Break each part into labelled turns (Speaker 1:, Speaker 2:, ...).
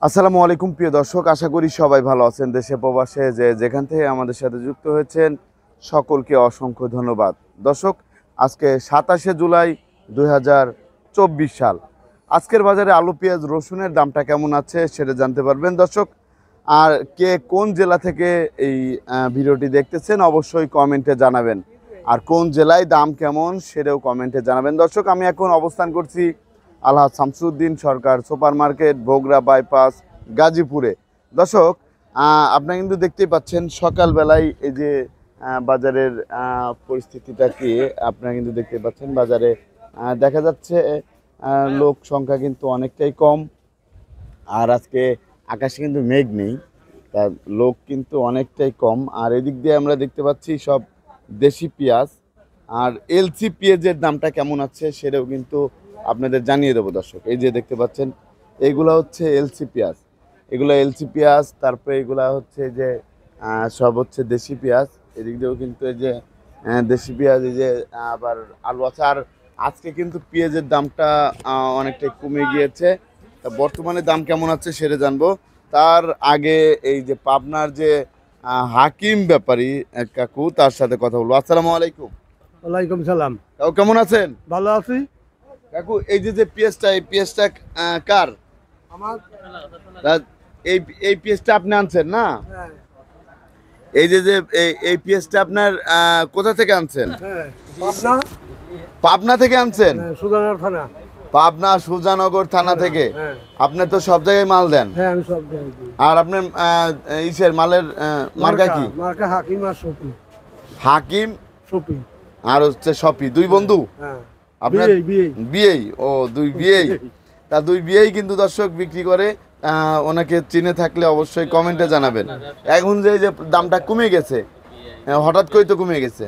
Speaker 1: আসসালামু আলাইকুম প্রিয় দর্শক, আশা করি সবাই ভালো আছেন। দেশে প্রবাসে যেখান থেকে আমাদের সাথে যুক্ত হয়েছেন সকলকে অসংখ্য ধন্যবাদ। দর্শক, আজকে 27শে জুলাই 2024 সাল। আজকের বাজারে আলু, পেঁয়াজ, রসুনের দামটা কেমন আছে সেটা জানতে পারবেন দর্শক। আর কে কোন জেলা থেকে এই ভিডিওটি দেখতেছেন অবশ্যই কমেন্টে জানাবেন। আর কোন জেলায় দাম কেমন সেটাও কমেন্টে জানাবেন দর্শক। আমি এখন অবস্থান করছি আলহাজ শামসুদ্দিন সরকার সুপার মার্কেট, বগুড়া বাইপাস, গাজীপুরে। দর্শক, আপনারা কিন্তু দেখতেই পাচ্ছেন সকালবেলায় এই যে বাজারের পরিস্থিতিটা কি আপনারা কিন্তু দেখতে পাচ্ছেন। বাজারে দেখা যাচ্ছে লোক সংখ্যা কিন্তু অনেকটাই কম। আর আজকে আকাশে কিন্তু মেঘ নেই, তার লোক কিন্তু অনেকটাই কম। আর এদিক দিয়ে আমরা দেখতে পাচ্ছি সব দেশি পেঁয়াজ। আর এলসি পেঁয়াজের দামটা কেমন আছে সেটাও কিন্তু আপনাদের জানিয়ে দেবো দর্শক। এই যে দেখতে পাচ্ছেন এগুলো হচ্ছে এলসি পেঁয়াজ, এগুলো এলসি পেঁয়াজ। তারপরে এগুলা হচ্ছে যে সব হচ্ছে দেশি পেঁয়াজ। এদিক দিয়েও কিন্তু এই যে দেশি পেঁয়াজ, এই যে আবার আলু আছে। আর আজকে কিন্তু পেঁয়াজের দামটা অনেকটাই কমে গিয়েছে। তা বর্তমানে দাম কেমন আছে সেটা জানবো। তার আগে এই যে পাবনার যে হাকিম ব্যাপারী কাকু, তার সাথে কথা বলবো। আসসালামু আলাইকুম।
Speaker 2: ওয়ালাইকুম সালাম।
Speaker 1: কাকু কেমন আছেন?
Speaker 2: ভালো আছি।
Speaker 1: কাকু এই যে পেঁয়াজটা, এই পেঁয়াজটা কার?
Speaker 2: আমার
Speaker 1: তা এই এই পেঁয়াজটা আপনি আনছেন না?
Speaker 2: হ্যাঁ
Speaker 1: এই যে এই পেঁয়াজটা আপনার কোথা থেকে আনছেন?
Speaker 2: হ্যাঁ পাবনা,
Speaker 1: পাবনা থেকে আনছেন?
Speaker 2: সুগানার থানা।
Speaker 1: পাবনা সুজানগর থানা থেকে?
Speaker 2: হ্যাঁ
Speaker 1: আপনি তো সব জায়গায় মাল দেন।
Speaker 2: হ্যাঁ আমি সব জানি।
Speaker 1: আর আপনার ইসের মালের মার্কা কি?
Speaker 2: মার্কা হাকিম আর শফি।
Speaker 1: হাকিম
Speaker 2: শফি
Speaker 1: আর হচ্ছে শফি, দুই বন্ধু?
Speaker 2: হ্যাঁ
Speaker 1: আপনার বিয়েই? ও, দুই বিয়েই। তা দুই বিয়েই কিন্তু দর্শক বিক্রি করে। ওনাকে চিনে থাকলে অবশ্যই কমেন্টে জানাবেন। এখন যে এই যে দামটা কমে গেছে, হঠাৎ করে তো কমে গেছে,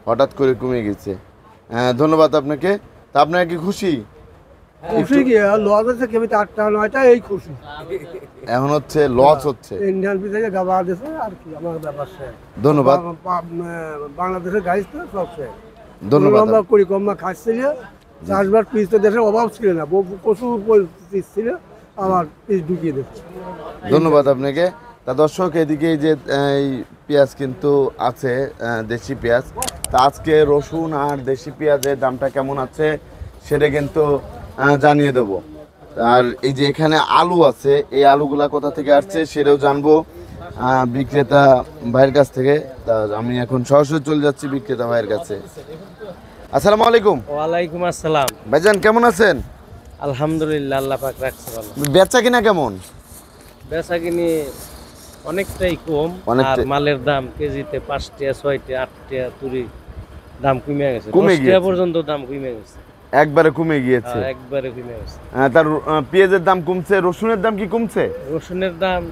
Speaker 1: হঠাৎ করে কমে গেছে। ধন্যবাদ আপনাকে। তা আপনারা কি খুশি?
Speaker 2: খুশি কি লস আছে কেবল 8টা 9টা, এই খুশি।
Speaker 1: এখন হচ্ছে লস হচ্ছে।
Speaker 2: ইন্ডিয়ান পিছে গাবা দিছে আর কি আমার ব্যাপার শেষ।
Speaker 1: ধন্যবাদ।
Speaker 2: বাংলাদেশের গাইস তো সব শেষ।
Speaker 1: ধন্যবাদ।
Speaker 2: আমরা করি কম না খাচ্ছিল, চাষবাস পিস তো দেশের অভাব ছিল না, প্রচুর পিস ছিল, আমার পিস ঢুকিয়ে দিচ্ছে।
Speaker 1: ধন্যবাদ আপনাকে। তা দর্শক, এদিকে এই যে এই পেঁয়াজ কিন্তু আছে, দেশি পেঁয়াজ। তা আজকে রসুন আর দেশি পেঁয়াজের দামটা কেমন আছে সেটা কিন্তু জানিয়ে দেবো। আর এই যে এখানে আলু আছে, এই আলুগুলা কোথা থেকে আসছে সেটাও জানবো বিক্রেতা ভাইয়ের কাছ থেকে। তা আমি এখন সরাসরি চলে যাচ্ছি বিক্রেতা ভাইয়ের কাছে। আসসালামু আলাইকুম।
Speaker 3: ওয়ালাইকুম আসসালাম।
Speaker 1: ভাইজান কেমন আছেন?
Speaker 3: আলহামদুলিল্লাহ, আল্লাহ পাক রাখছে ভালো।
Speaker 1: বেচা কিনা কেমন?
Speaker 3: বেচা কিনি অনেকটাই কম। আর মালের দাম কেজিতে 5 টাকা 6 টাকা 8 টাকা তুরি দাম কমে গেছে, 10 টাকা পর্যন্ত দাম কমে গেছে,
Speaker 1: একবারে কমে গিয়েছে।
Speaker 3: একবারে কমে গেছে।
Speaker 1: তার পেঁয়াজের দাম কমছে, রসুনের দাম কি কমছে?
Speaker 3: রসুনের দাম,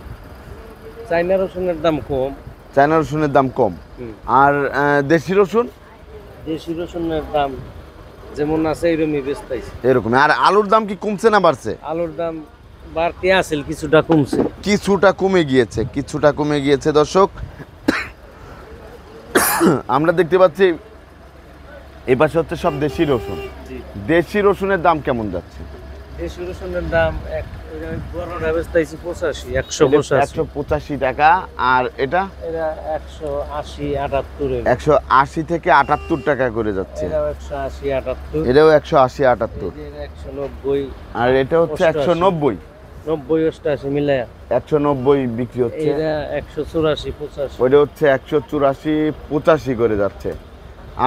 Speaker 3: চাইনা রসুনের দাম কম।
Speaker 1: চায়না রসুনের দাম কম। আর দেশি রসুন?
Speaker 3: দেশি রসুনের দাম যেমন আছে এরকমই বেচতেছে,
Speaker 1: এরকম। আর আলুর দাম কি কমছে না বাড়ছে?
Speaker 3: আলুর দাম বাড়তি আছিল, কিছুটা কমছে,
Speaker 1: কিছুটা কমে গিয়েছে, কিছুটা কমে গিয়েছে দর্শক। আমরা দেখতে পাচ্ছি এই পাশে হচ্ছে সব দেশি রসুন। দেশি রসুনের দাম কেমন যাচ্ছে?
Speaker 3: দেশি রসুনের দাম বড়টা বেচতেছি 185
Speaker 1: টাকা। আর এটা
Speaker 3: 180 78।
Speaker 1: 180 থেকে 78 টাকা করে যাচ্ছে।
Speaker 3: এটাও 180 78,
Speaker 1: এটাও 180 78,
Speaker 3: 190।
Speaker 1: আর এটা হচ্ছে 190
Speaker 3: 90 88 মিলায়া
Speaker 1: 190 বিক্রি হচ্ছে।
Speaker 3: এটা 184 85।
Speaker 1: ওইটা হচ্ছে 184 85 করে যাচ্ছে।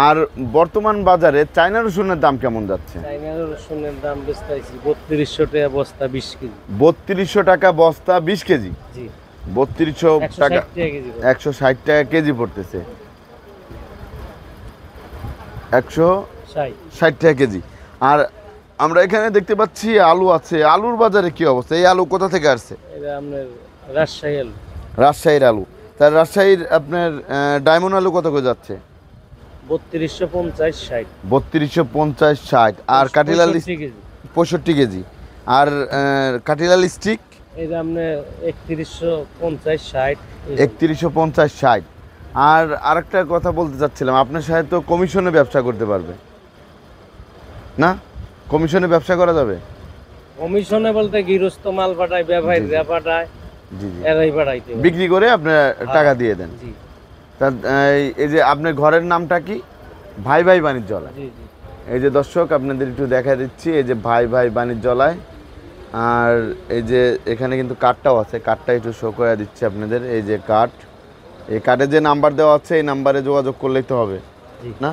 Speaker 1: আর বর্তমান বাজারে চায়না রসুনের দাম কেমন যাচ্ছে?
Speaker 3: চায়না রসুনের দাম বেচতেছি 3200 টাকা বস্তা 20 কেজি।
Speaker 1: 3200 টাকা বস্তা 20 কেজি?
Speaker 3: জি,
Speaker 1: 3200 টাকা, 160 টাকা কেজি পড়তেছে। 160 টাকা কেজি। আর আমরা এখানে দেখতে পাচ্ছি আলু আছে। আলুর বাজারে কি অবস্থা? এই আলু কোথা থেকে আসছে?
Speaker 3: এটা আপনার রাজশাহী আলু।
Speaker 1: রাজশাহীর আলু। তার রাজশাহীর আপনার ডায়মন্ড আলু কত করে যাচ্ছে?
Speaker 3: 3250 60।
Speaker 1: 3250 60। আর কাটিলাল 65 কেজি। আর কাটিলাল স্টিক
Speaker 3: এটা আপনার 3150 60।
Speaker 1: 3150 60। আর আরেকটা কথা বলতে চাচ্ছিলাম, আপনার সাথে তো কমিশনে ব্যবসা করতে পারবে না? কমিশনে ব্যবসা করা যাবে?
Speaker 3: কমিশনে বলতে গৃহস্থ মাল পাঠায়, ব্যবসায়ীরা পাঠায়,
Speaker 1: জি জি
Speaker 3: এরাই পাঠাইতে পারে।
Speaker 1: বিক্রি করে আপনার টাকা দিয়ে দেন।
Speaker 3: জি
Speaker 1: তা এই যে আপনার ঘরের নামটা কি? ভাই ভাই বাণিজ্যালয়।
Speaker 3: জি জি।
Speaker 1: এই যে দর্শক আপনাদের একটু দেখা দিচ্ছি, এই যে ভাই ভাই বাণিজ্যালয়। আর এই যে এখানে কিন্তু কার্ডটাও আছে, কার্ডটা একটু শো করে দিচ্ছি আপনাদের। এই যে কার্ড, এই কার্ডে যে নাম্বার দেওয়া আছে এই নাম্বারে যোগাযোগ করলেই তো হবে
Speaker 3: জি।
Speaker 1: না?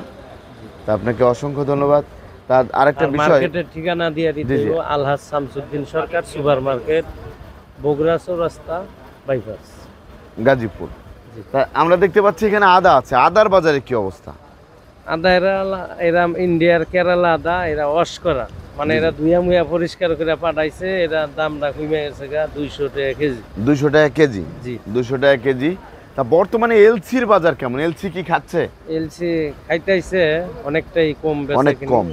Speaker 1: তা আপনাকে অসংখ্য ধন্যবাদ। তার আরেকটা
Speaker 3: আর
Speaker 1: বিষয়,
Speaker 3: মার্কেটের ঠিকানা দিয়ে দিতে
Speaker 1: জি, জি।
Speaker 3: হইব, আলহাজ শামসুদ্দিন সরকার সুপার মার্কেট, বগুড়া চৌরাস্তা, বাইপাস।
Speaker 1: গাজীপুর।
Speaker 3: জি।
Speaker 1: তা আমরা দেখতে পাচ্ছি এখানে আদা আছে, আদার বাজারে কি অবস্থা?
Speaker 3: আদা এরা ইন্ডিয়ার কেরালা আদা, এরা ওয়াশ করা, মানে এরা ধুইয়া মুইয়া পরিষ্কার করে পাঠাইছে, এরা দামটা কমে গেছে গা 200 টাকা কেজি।
Speaker 1: 200 টাকা কেজি।
Speaker 3: জি।
Speaker 1: 200 টাকা কেজি। তা বর্তমানে এলসির বাজার কেমন? এলসি কি খাচ্ছে?
Speaker 3: এলসি খাইতেছে অনেকটাই কম,
Speaker 1: অনেক কম।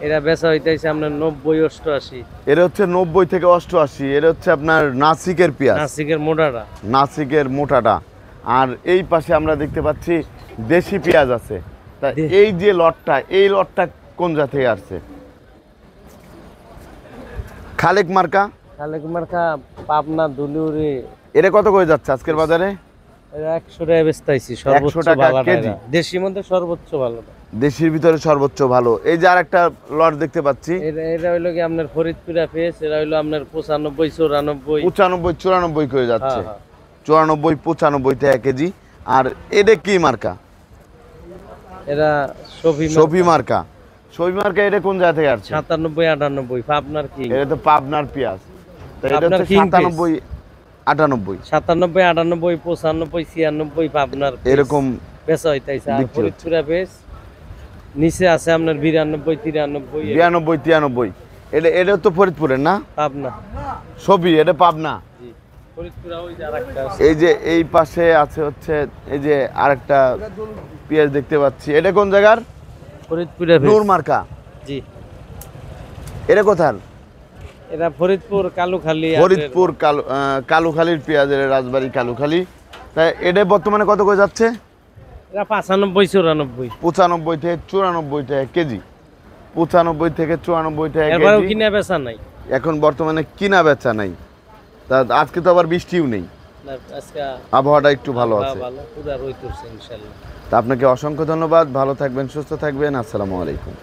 Speaker 3: এরা বেচা হইতেছে আপনার 90-88।
Speaker 1: এর হচ্ছে 90 থেকে 88। এর হচ্ছে আপনার নাসিকের পেঁয়াজ,
Speaker 3: নাসিকের মোটাটা।
Speaker 1: নাসিকের মোটাটা। আর এই পাশে আমরা দেখতে পাচ্ছি দেশি পেঁয়াজ আছে। তা
Speaker 3: দে-
Speaker 1: এই যে লটটা, এই লটটা কোন জাত থেকে আসছে? খালেক মার্কা।
Speaker 3: খালেক মার্কা, পাবনা, দুলুরি।
Speaker 1: এটা কত করে যাচ্ছে আজকের বাজারে?
Speaker 3: এরা 100 টাকা বেচতাইছি, সর্বোচ্চ
Speaker 1: 100 টাকা
Speaker 3: ভালো
Speaker 1: কেজি।
Speaker 3: দেশির মধ্যে সর্বোচ্চ ভালো।
Speaker 1: দেশির ভিতরে সর্বোচ্চ ভালো। এই যে আরেকটা লট দেখতে পাচ্ছি,
Speaker 3: এটা হইলো কি আপনার ফরিদপুরা পেঁয়াজ, এরা হইলো আপনার 95-94।
Speaker 1: 95 94 করে যাচ্ছে।
Speaker 3: হ্যাঁ,
Speaker 1: 94 95 টাকা কেজি। আর এটা কি মার্কা?
Speaker 3: এরা
Speaker 1: সফি মার্কা। সফি মার্কা এটা কোন জায়গা থেকে আসছে?
Speaker 3: 97-98 পাবনার কি,
Speaker 1: এটা তো পাবনার পেঁয়াজ। তা এটা
Speaker 3: পাবনার
Speaker 1: হচ্ছে
Speaker 3: king
Speaker 1: 97 98
Speaker 3: 97-98 95-96 পাবনার
Speaker 1: এরকম
Speaker 3: বেচা হইতাইছে। আর
Speaker 1: বিক্রি হচ্ছে।
Speaker 3: ফরিদপুরা পেঁয়াজ নিচে আছে আপনার 92-93
Speaker 1: 92 93। এটা তো ফরিদপুরের না?
Speaker 3: পাবনা।
Speaker 1: সফি এটা পাবনা।
Speaker 3: জি, ফরিদপুরা ওই যে আরেকটা আছে।
Speaker 1: এই যে এই পাশে আছে হচ্ছে এই যে আরেকটা পেঁয়াজ দেখতে পাচ্ছি। এটা কোন জায়গার?
Speaker 3: ফরিদপুরা
Speaker 1: নূর
Speaker 3: পেঁয়াজ।
Speaker 1: মার্কা।
Speaker 3: জি,
Speaker 1: এটা কোথার?
Speaker 3: এরা ফরিদপুর কালুখালী।
Speaker 1: ফরিদপুর কালুখালীর পেঁয়াজ, এটা রাজবাড়ী কালুখালী। তাই এটা বর্তমানে কত করে যাচ্ছে?
Speaker 3: এরা 95-94।
Speaker 1: 95 থেকে 94 টাকা কেজি। 95 থেকে 94 টাকা
Speaker 3: এবারেও
Speaker 1: কেজি।
Speaker 3: কিনা বেচা নাই।
Speaker 1: এখন বর্তমানে কিনা বেচা নাই। তা আজকে তো আবার বৃষ্টিও নেই,
Speaker 3: না, আজকে
Speaker 1: আবহাওয়াটা একটু ভালো আছে।
Speaker 3: ভালো, পুরা রইতেছে ইনশাআল্লাহ।
Speaker 1: তা আপনাকে অসংখ্য ধন্যবাদ। ভালো থাকবেন, সুস্থ থাকবেন। আসসালামু আলাইকুম।